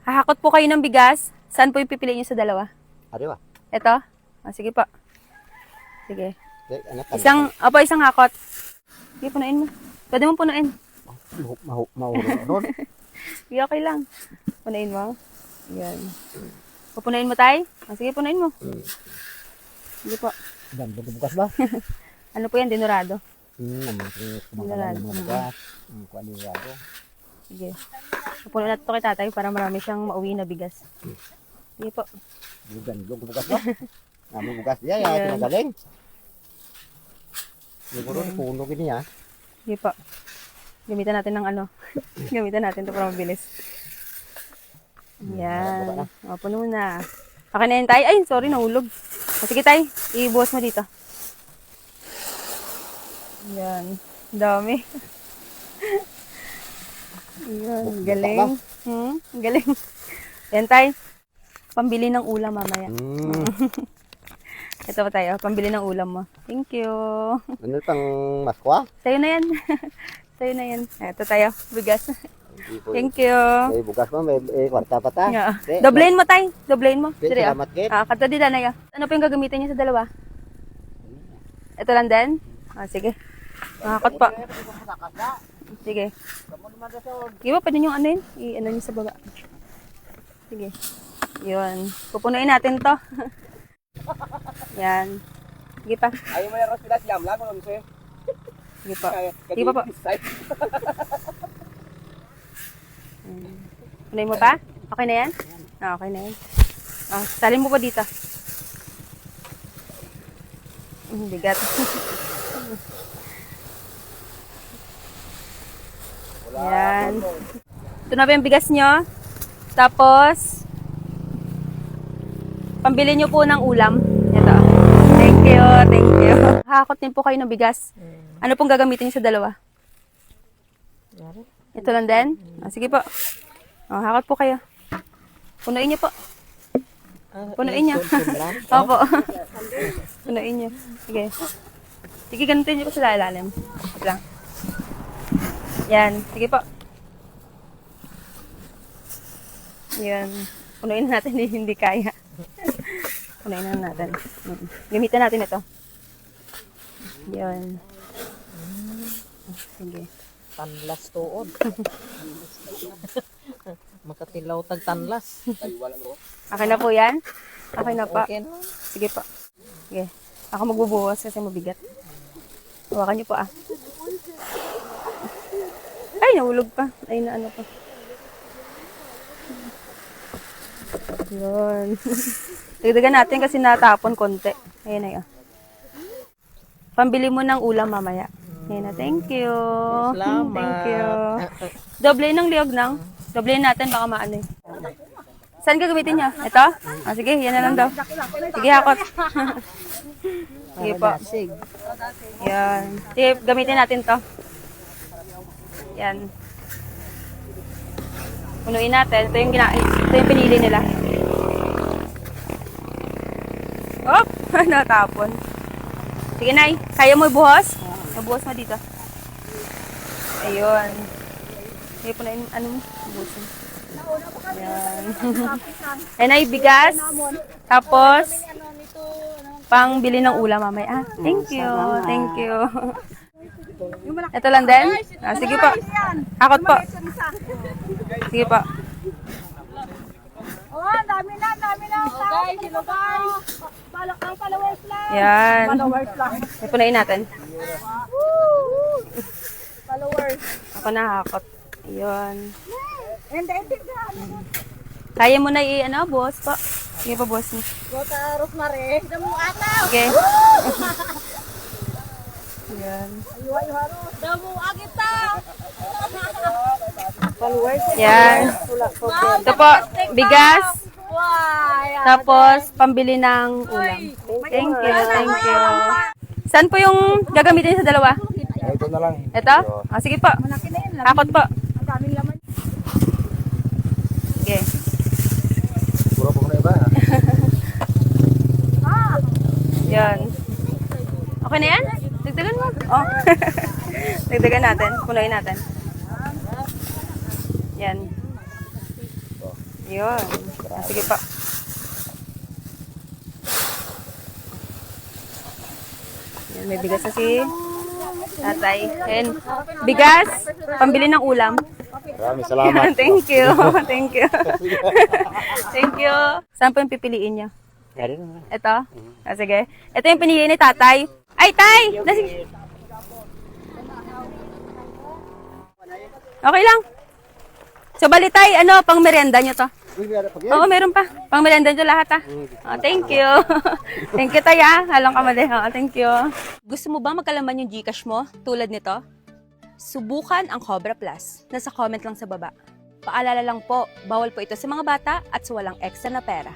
Hahakot po kayo ng bigas. Saan po yung pipiliin nyo sa dalawa? Ari ba? Ito? Sige po. Sige. Anak, Isang hakot. Sige, punuin mo. Pwede mo punuin. mahulog doon. Sige, okay lang. Punuin mo. Yan. Pupunuin mo, tay? Sige, punuin mo. Sige po. Ganda bukas ba? Ano po yan? Dinurado. Naman kumakalaan ng mga bukas. Kualirado. Sige. Pupunuin natin ito kay tatay para marami siyang mauwi na bigas. Sige po. Ganda bukas ba? Namin bukas niya, Ayan. tinagaling. Siguro puno gini ha. Sige po. Gamitan natin ng ano. Gamitan natin ito para mabilis. Yan. O, puno na. Okay na yun, tay. Ay, sorry, nahulog. O, sige, tay. Ibuhos mo dito. Yan. Dami. Yan. Galing. Galing. Yan, tay. Pambili ng ulam mamaya. Ito pa tayo. Pambili ng ulam mo. Thank you. Ano pang maskwa? Sa'yo na yan. Sa'yo na yan. Ito tayo. Bigas. Thank you. May bukas mo, may kwarta pa ta. Yeah. Doblein mo, tay. Doblein mo. Okay, Sige, salamat, Kate. Kato di na ya. Ano pa yung gagamitin niya sa dalawa? Ito lang din? Sige. Makakot pa. Sige. Sige ba, pwede nyo ano yun? I-ano nyo sa baba. Sige. Yun. Pupunuin natin to. Yan. Sige pa. Ayaw mo na ros pilas yam lang kung sir. Sige pa. Sige pa po. Punuin mo pa? Okay na yan? Okay na yan. Salin mo pa dito. Bigat. Yan. Ito na ba yung bigas nyo? Tapos, pambili nyo po ng ulam. Ito. Thank you, thank you. Hakot din po kayo ng bigas. Ano pong gagamitin nyo sa dalawa? Ito lang din? Sige po. Hakot po kayo. Punuin nyo po. Punuin nyo. Opo. Punuin nyo. Sige. Sige, ganutin nyo po sa ilalim. Ito lang. Yan. Sige po. Yan. Punuin natin, hindi kaya. Punuin na natin. Gamitin natin ito. Yan. Sige. Tanlas tuod. Makatilaw tag tanlas. Okay na po yan? Okay na po. Okay na. Sige po. Sige. Ako magbubuwas kasi mabigat. Hawakan niyo po ah. Ay, nahulog pa. Ay, na ano pa. Yun. Dagdagan natin kasi natapon konti. Ayan na yun. Pambili mo ng ulam mamaya. Ayan na. Thank you. Salamat. Thank you. Doble ng liog nang. Doble natin baka maano eh. Saan gagamitin niya? Ito? Sige, yan na lang daw. Sige, hakot. Sige po. Yan. Sige, gamitin natin to. Yan. Punuin natin. Ito yung pinili nila. Oh! Natapon. Sige, Nay. Kaya mo ibuhos? Ibuhos mo dito. Ayun. Sige, punuin. Ano mo? Ibuhosin. Yan. Ayan ay bigas. Tapos, pang bili ng ulam mamaya. Thank you. Thank you. Ito lang din? Sige po. Hakot po. Sige po. Oh, dami na. Guys, hello guys. Balak ang followers lang. Yan. Followers lang. Punuin natin. Followers. Ako na hakot. Ayun. And then, Kaya mo na i-ano, boss po. Sige pa, boss mo. Gota Rosemary. Damo ataw. Okay. Yan. Damo agita. Yan. Ito po, bigas. Tapos, pambili ng ulam. Thank you, thank you. Saan po yung gagamitin sa dalawa? Ito na lang. Ito? Sige po. Hakot po. Ang daming laman. Sige. Puro po na iba ha. Yan. Okay na yan? Dagdagan mo. Oh. Dagdagan natin. Punuin natin. Yan. Yun. Sige pa. Yan, may bigas na si tatay. And bigas, pambili ng ulam. Maraming salamat. Thank you. Thank you. Thank you. Saan po yung pipiliin niyo? Ganun naman. Ito? Sige. Ito yung pinili ni tatay. Ay, tay! Okay lang. So, bali tay, pang merienda nyo to? Oo, meron pa. Pang merienda nyo lahat, thank you. Thank you, tay, Halang kamali. Thank you. Gusto mo ba magkalaman yung Gcash mo tulad nito? Subukan ang Cobra Plus. Nasa comment lang sa baba. Paalala lang po, bawal po ito sa mga bata at sa walang extra na pera.